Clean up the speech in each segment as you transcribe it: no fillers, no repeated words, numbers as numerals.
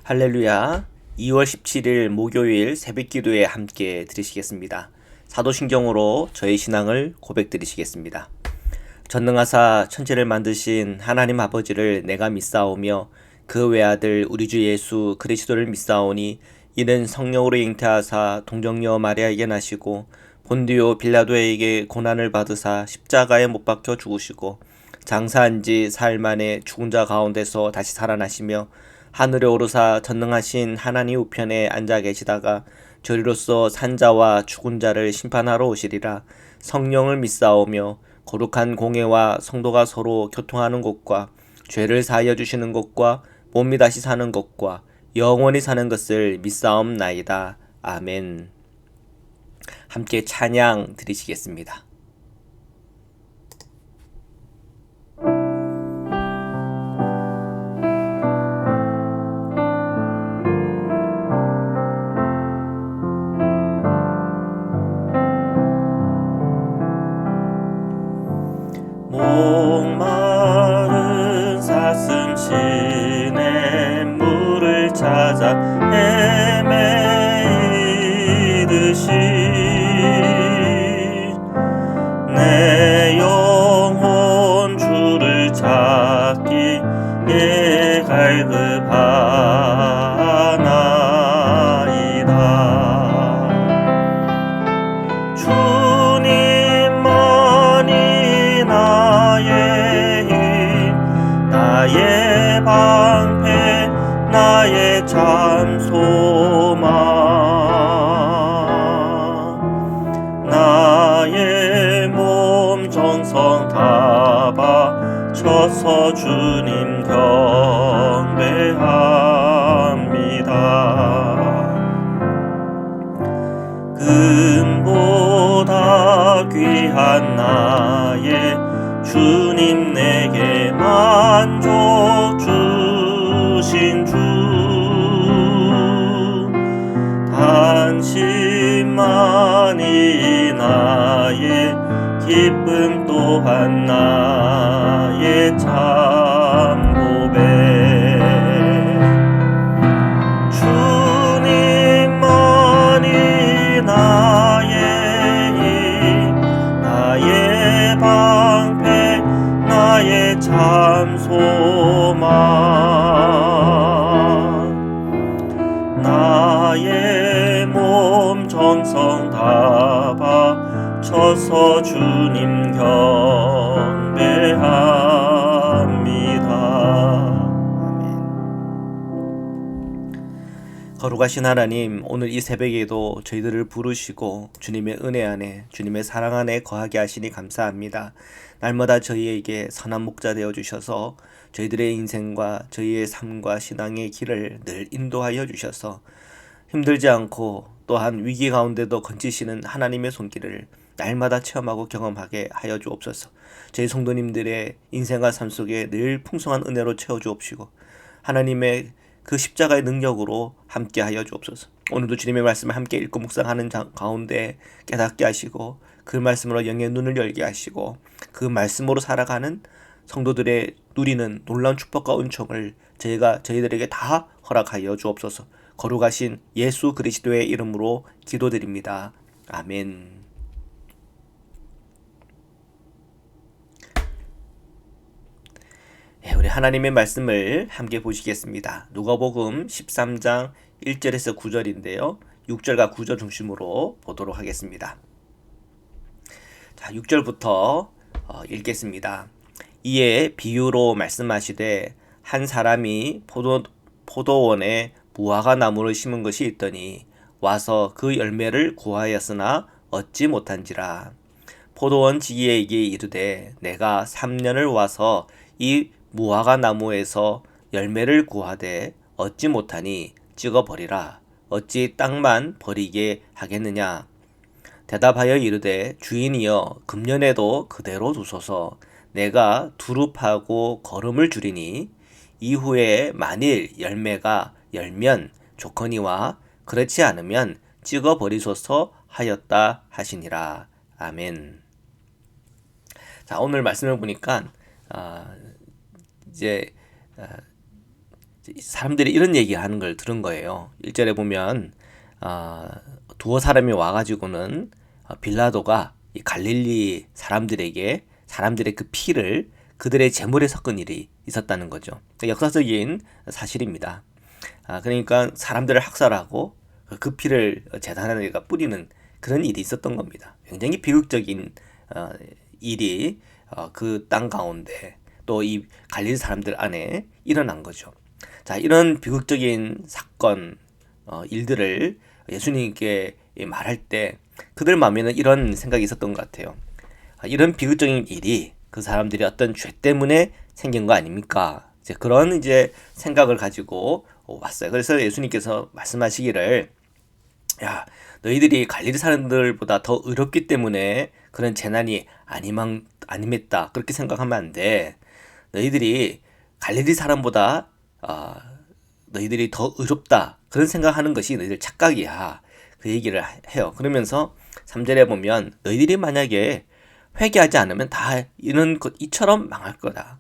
할렐루야. 2월 17일 목요일 새벽기도에 함께 드리시겠습니다. 사도신경으로 저의 신앙을 고백드리시겠습니다. 전능하사 천지를 만드신 하나님 아버지를 내가 믿사오며 그 외아들 우리 주 예수 그리스도를 믿사오니 이는 성령으로 잉태하사 동정녀 마리아에게 나시고 본디오 빌라도에게 고난을 받으사 십자가에 못 박혀 죽으시고 장사한 지 사흘 만에 죽은 자 가운데서 다시 살아나시며 하늘에 오르사 전능하신 하나님 우편에 앉아 계시다가 저리로서 산자와 죽은 자를 심판하러 오시리라. 성령을 믿사오며 거룩한 공회와 성도가 서로 교통하는 것과 죄를 사하여 주시는 것과 몸이 다시 사는 것과 영원히 사는 것을 믿사옵나이다. 아멘. 함께 찬양 드리시겠습니다. 목마른 사슴 시내 물을 찾아 헤매이듯이 내 영혼 주를 찾기에 갈급하나이다. 주님만이 나의 힘, 나의 방패, 나의 참 소망. 나의 몸 정성 다 바쳐서 주님 경배합니다. 금보다 귀한 나의 주님 내게 만족 주신 주, 당신만이 나의 기쁨 또한 나의 참 고백. 주님만이 나의 힘, 나의 방패, 나의 참 소망. 나의 몸 정성 다 바쳐서 주님 경배합니다. 거룩하신 하나님, 오늘 이 새벽에도 저희들을 부르시고 주님의 은혜 안에, 주님의 사랑 안에 거하게 하시니 감사합니다. 날마다 저희에게 선한 목자 되어 주셔서 저희들의 인생과 저희의 삶과 신앙의 길을 늘 인도하여 주셔서 힘들지 않고 또한 위기 가운데도 건지시는 하나님의 손길을 날마다 체험하고 경험하게 하여 주옵소서. 저희 성도님들의 인생과 삶 속에 늘 풍성한 은혜로 채워 주옵시고 하나님의 그 십자가의 능력으로 함께 하여 주옵소서. 오늘도 주님의 말씀을 함께 읽고 묵상하는 가운데 깨닫게 하시고 그 말씀으로 영의 눈을 열게 하시고 그 말씀으로 살아가는 성도들의 누리는 놀라운 축복과 은총을 저희들에게 다 허락하여 주옵소서. 거룩하신 예수 그리스도의 이름으로 기도드립니다. 아멘. 우리 하나님의 말씀을 함께 보시겠습니다. 누가복음 13장 1절에서 9절인데요. 6절과 9절 중심으로 보도록 하겠습니다. 자, 6절부터 읽겠습니다. 이에 비유로 말씀하시되 한 사람이 포도원에 무화과 나무를 심은 것이 있더니 와서 그 열매를 구하였으나 얻지 못한지라. 포도원 지기에게 이르되 내가 3년을 와서 이 무화과 나무에서 열매를 구하되 얻지 못하니 찍어버리라. 어찌 땅만 버리게 하겠느냐. 대답하여 이르되 주인이여 금년에도 그대로 두소서. 내가 두릅하고 거름을 주리니 이후에 만일 열매가 열면 좋거니와 그렇지 않으면 찍어버리소서 하였다 하시니라. 아멘. 자, 오늘 말씀을 보니까 이제 사람들이 이런 얘기하는 걸 들은 거예요. 1절에 보면 두어 사람이 와가지고는 빌라도가 이 갈릴리 사람들의 그 피를 그들의 제물에 섞은 일이 있었다는 거죠. 그러니까 역사적인 사실입니다. 그러니까 사람들을 학살하고 그 피를 제단에다가 뿌리는 그런 일이 있었던 겁니다. 굉장히 비극적인 일이 그 땅 가운데 또 이 갈릴리 사람들 안에 일어난 거죠. 자, 이런 비극적인 사건, 일들을 예수님께 말할 때 그들 마음에는 이런 생각이 있었던 것 같아요. 이런 비극적인 일이 그 사람들이 어떤 죄 때문에 생긴 거 아닙니까? 이제 그런 생각을 가지고 왔어요. 그래서 예수님께서 말씀하시기를, 야, 너희들이 갈릴리 사람들보다 더 의롭기 때문에 그런 재난이 아님했다. 그렇게 생각하면 안 돼. 너희들이 갈릴리 사람보다 너희들이 더 의롭다. 그런 생각하는 것이 너희들 착각이야. 그 얘기를 해요. 그러면서 3절에 보면 너희들이 만약에 회개하지 않으면 다 이처럼 망할 거다.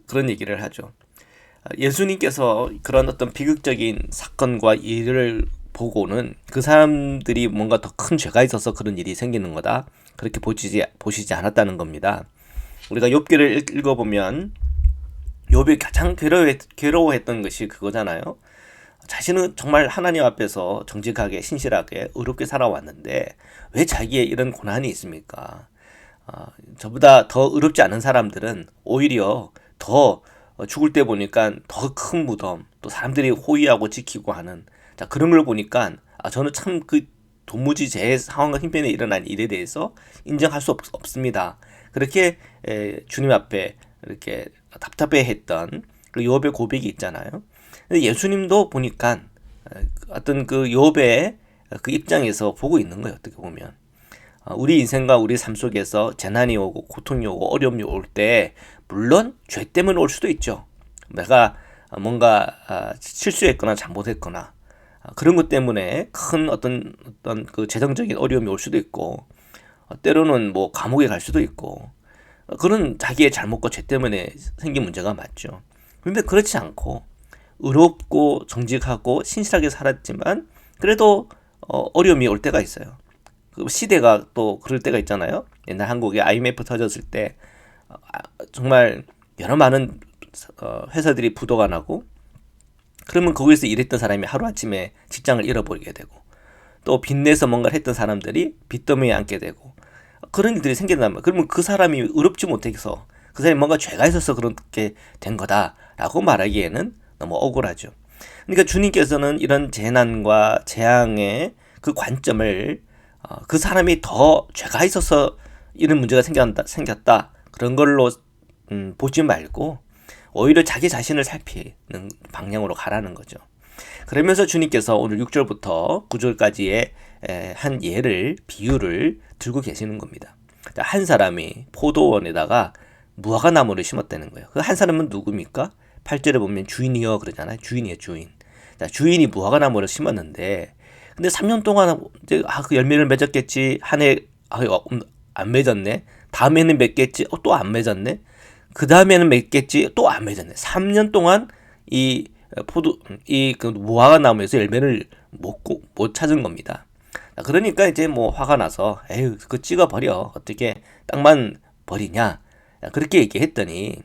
그런 얘기를 하죠. 예수님께서 그런 어떤 비극적인 사건과 일을 보고는 그 사람들이 뭔가 더 큰 죄가 있어서 그런 일이 생기는 거다. 그렇게 보시지 않았다는 겁니다. 우리가 욥기를 읽어보면 욥이 가장 괴로워했던 것이 그거잖아요. 자신은 정말 하나님 앞에서 정직하게 신실하게 의롭게 살아왔는데 왜 자기의 이런 고난이 있습니까? 저보다 더 의롭지 않은 사람들은 오히려 더 죽을 때 보니까 더 큰 무덤, 또 사람들이 호위하고 지키고 하는, 자, 그런 걸 보니까 저는 참 도무지 제 상황과 형편에 일어난 일에 대해서 인정할 수 없습니다. 그렇게 주님 앞에 이렇게 답답해했던 그 욥의 고백이 있잖아요. 근데 예수님도 보니까 어떤 그 욥의 그 입장에서 보고 있는 거예요. 어떻게 보면 우리 인생과 우리 삶 속에서 재난이 오고 고통이 오고 어려움이 올 때 물론 죄 때문에 올 수도 있죠. 내가 뭔가 실수했거나 잘못했거나 그런 것 때문에 큰 어떤 그 재정적인 어려움이 올 수도 있고, 때로는 뭐 감옥에 갈 수도 있고, 그런 자기의 잘못과 죄 때문에 생긴 문제가 맞죠. 그런데 그렇지 않고 의롭고 정직하고 신실하게 살았지만 그래도 어려움이 올 때가 있어요. 그 시대가 또 그럴 때가 있잖아요. 옛날 한국에 IMF 터졌을 때 정말 여러 많은 회사들이 부도가 나고, 그러면 거기서 일했던 사람이 하루아침에 직장을 잃어버리게 되고, 또 빚내서 뭔가를 했던 사람들이 빚더미에 앉게 되고, 그런 일들이 생긴단 말이에요. 그러면 그 사람이 의롭지 못해서 그 사람이 뭔가 죄가 있어서 그렇게 된 거다라고 말하기에는 너무 억울하죠. 그러니까 주님께서는 이런 재난과 재앙의 그 관점을 그 사람이 더 죄가 있어서 이런 문제가 생겼다 그런 걸로 보지 말고 오히려 자기 자신을 살피는 방향으로 가라는 거죠. 그러면서 주님께서 오늘 6절부터 9절까지의 한 비유를 들고 계시는 겁니다. 한 사람이 포도원에다가 무화과 나무를 심었다는 거예요. 그 한 사람은 누굽니까? 8절에 보면 주인이요 그러잖아요. 주인이에요, 주인. 자, 주인이 무화과 나무를 심었는데, 근데 3년 동안 이제 그 열매를 맺었겠지. 한 해 안 맺었네. 다음에는 맺겠지. 또 안 맺었네. 그 다음에는 맺겠지. 또 안 맺었네. 3년 동안 그 무화과 나무에서 열매를 못 찾은 겁니다. 그러니까 이제 뭐 화가 나서 에휴 그거 찍어버려. 어떻게 땅만 버리냐. 그렇게 얘기했더니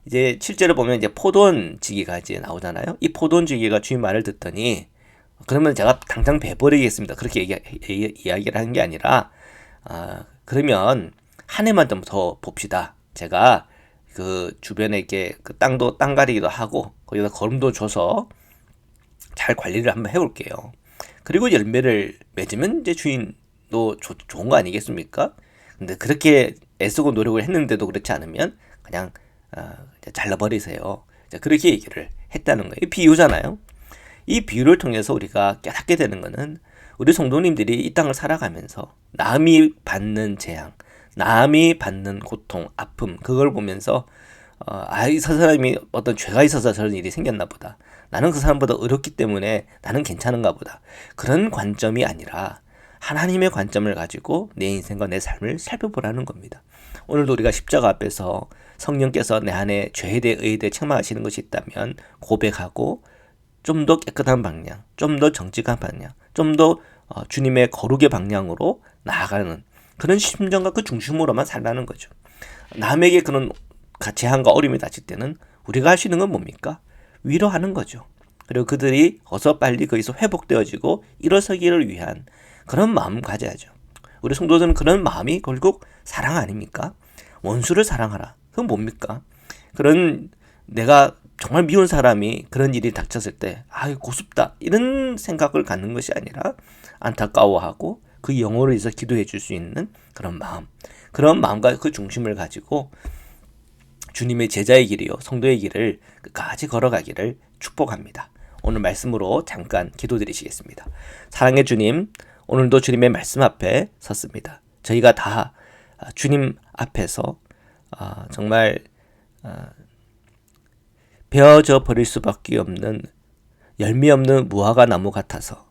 이제 7절에 보면 이제 포도원 지기가 이제 나오잖아요. 이 포도원 지기가 주인 말을 듣더니 그러면 제가 당장 베버리겠습니다. 그렇게 이야기를 하는 게 아니라 그러면 한 해만 좀 더 봅시다. 제가 그 주변에 이렇게 그 땅 가리기도 하고 거기다 거름도 줘서 잘 관리를 한번 해볼게요. 그리고 열매를 맺으면 이제 주인도 좋은 거 아니겠습니까? 근데 그렇게 애쓰고 노력을 했는데도 그렇지 않으면 그냥 잘라버리세요. 그렇게 얘기를 했다는 거예요. 이 비유잖아요. 이 비유를 통해서 우리가 깨닫게 되는 거는 우리 성도님들이 이 땅을 살아가면서 남이 받는 재앙, 남이 받는 고통, 아픔, 그걸 보면서 이 사람이 어떤 죄가 있어서 저런 일이 생겼나 보다. 나는 그 사람보다 의롭기 때문에 나는 괜찮은가 보다. 그런 관점이 아니라 하나님의 관점을 가지고 내 인생과 내 삶을 살펴보라는 겁니다. 오늘도 우리가 십자가 앞에서 성령께서 내 안에 죄에 대해 의에 대해 책망하시는 것이 있다면 고백하고 좀 더 깨끗한 방향, 좀 더 정직한 방향, 좀 더 주님의 거룩의 방향으로 나아가는 그런 심정과 그 중심으로만 살라는 거죠. 남에게 그런 제한과 어려움이 닥칠 때는 우리가 할 수 있는 건 뭡니까? 위로하는 거죠. 그리고 그들이 어서 빨리 거기서 회복되어지고 일어서기를 위한 그런 마음 가져야죠. 우리 성도들은 그런 마음이 결국 사랑 아닙니까? 원수를 사랑하라. 그건 뭡니까? 그런 내가 정말 미운 사람이 그런 일이 닥쳤을 때 고습다 이런 생각을 갖는 것이 아니라 안타까워하고 그 영혼을 위해서 기도해 줄 수 있는 그런 마음, 그런 마음과 그 중심을 가지고 주님의 제자의 길이요 성도의 길을 끝까지 걸어가기를 축복합니다. 오늘 말씀으로 잠깐 기도드리시겠습니다. 사랑의 주님, 오늘도 주님의 말씀 앞에 섰습니다. 저희가 다 주님 앞에서 정말 베어져 버릴 수밖에 없는 열매 없는 무화과 나무 같아서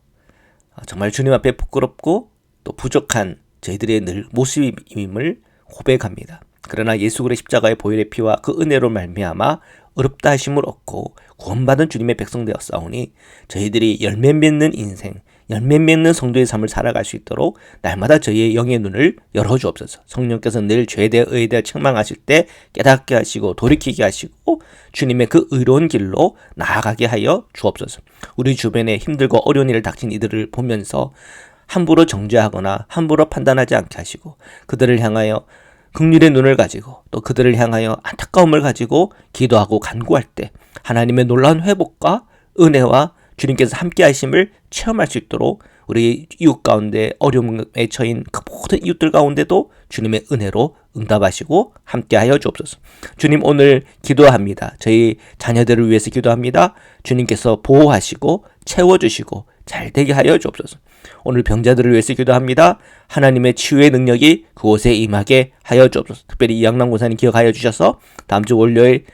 정말 주님 앞에 부끄럽고 또 부족한 저희들의 늘 모습임을 고백합니다. 그러나 예수 그리스도의 십자가의 보혈의 피와 그 은혜로 말미암아 의롭다 하심을 얻고 구원받은 주님의 백성 되었사오니 저희들이 열매 맺는 인생, 열매 맺는 성도의 삶을 살아갈 수 있도록 날마다 저희의 영의 눈을 열어주옵소서. 성령께서 늘 죄에 대해 의에 대해 책망하실 때 깨닫게 하시고 돌이키게 하시고 주님의 그 의로운 길로 나아가게 하여 주옵소서. 우리 주변에 힘들고 어려운 일을 닥친 이들을 보면서 함부로 정죄하거나 함부로 판단하지 않게 하시고 그들을 향하여 긍휼의 눈을 가지고 또 그들을 향하여 안타까움을 가지고 기도하고 간구할 때 하나님의 놀라운 회복과 은혜와 주님께서 함께 하심을 체험할 수 있도록 우리 이웃 가운데 어려움에 처인 그 모든 이웃들 가운데도 주님의 은혜로 응답하시고 함께하여 주옵소서. 주님, 오늘 기도합니다. 저희 자녀들을 위해서 기도합니다. 주님께서 보호하시고 채워주시고 잘되게 하여 주옵소서. 오늘 병자들을 위해서 기도합니다. 하나님의 치유의 능력이 그곳에 임하게 하여 주옵소서. 특별히 이양남 권사님 기억하여 주셔서 다음 주 월요일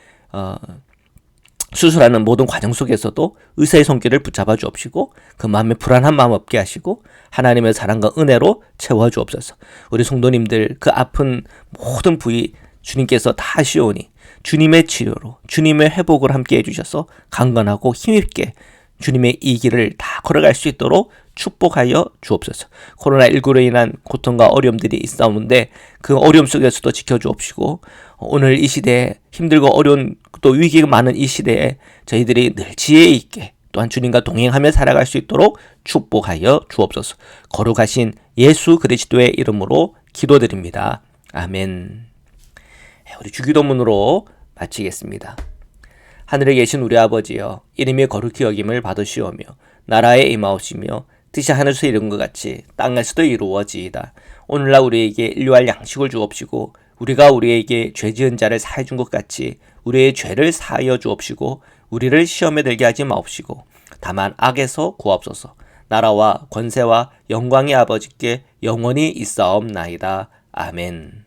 수술하는 모든 과정 속에서도 의사의 손길을 붙잡아 주옵시고 그 마음에 불안한 마음 없게 하시고 하나님의 사랑과 은혜로 채워 주옵소서. 우리 성도님들 그 아픈 모든 부위 주님께서 다 하시오니 주님의 치료로 주님의 회복을 함께 해주셔서 강건하고 힘있게 주님의 이 길을 다 걸어갈 수 있도록 축복하여 주옵소서. 코로나19로 인한 고통과 어려움들이 있사오는데 그 어려움 속에서도 지켜주옵시고 오늘 이 시대에 힘들고 어려운 또 위기가 많은 이 시대에 저희들이 늘 지혜 있게 또한 주님과 동행하며 살아갈 수 있도록 축복하여 주옵소서. 거룩하신 예수 그리스도의 이름으로 기도드립니다. 아멘. 우리 주기도문으로 마치겠습니다. 하늘에 계신 우리 아버지여, 이름이 거룩히 여김을 받으시오며 나라에 임하오시며 뜻이 하늘에서 이룬 것 같이 땅에서도 이루어지이다. 오늘날 우리에게 일용할 양식을 주옵시고 우리가 우리에게 죄 지은 자를 사해 준 것 같이 우리의 죄를 사하여 주옵시고 우리를 시험에 들게 하지 마옵시고 다만 악에서 구하옵소서. 나라와 권세와 영광의 아버지께 영원히 있사옵나이다. 아멘.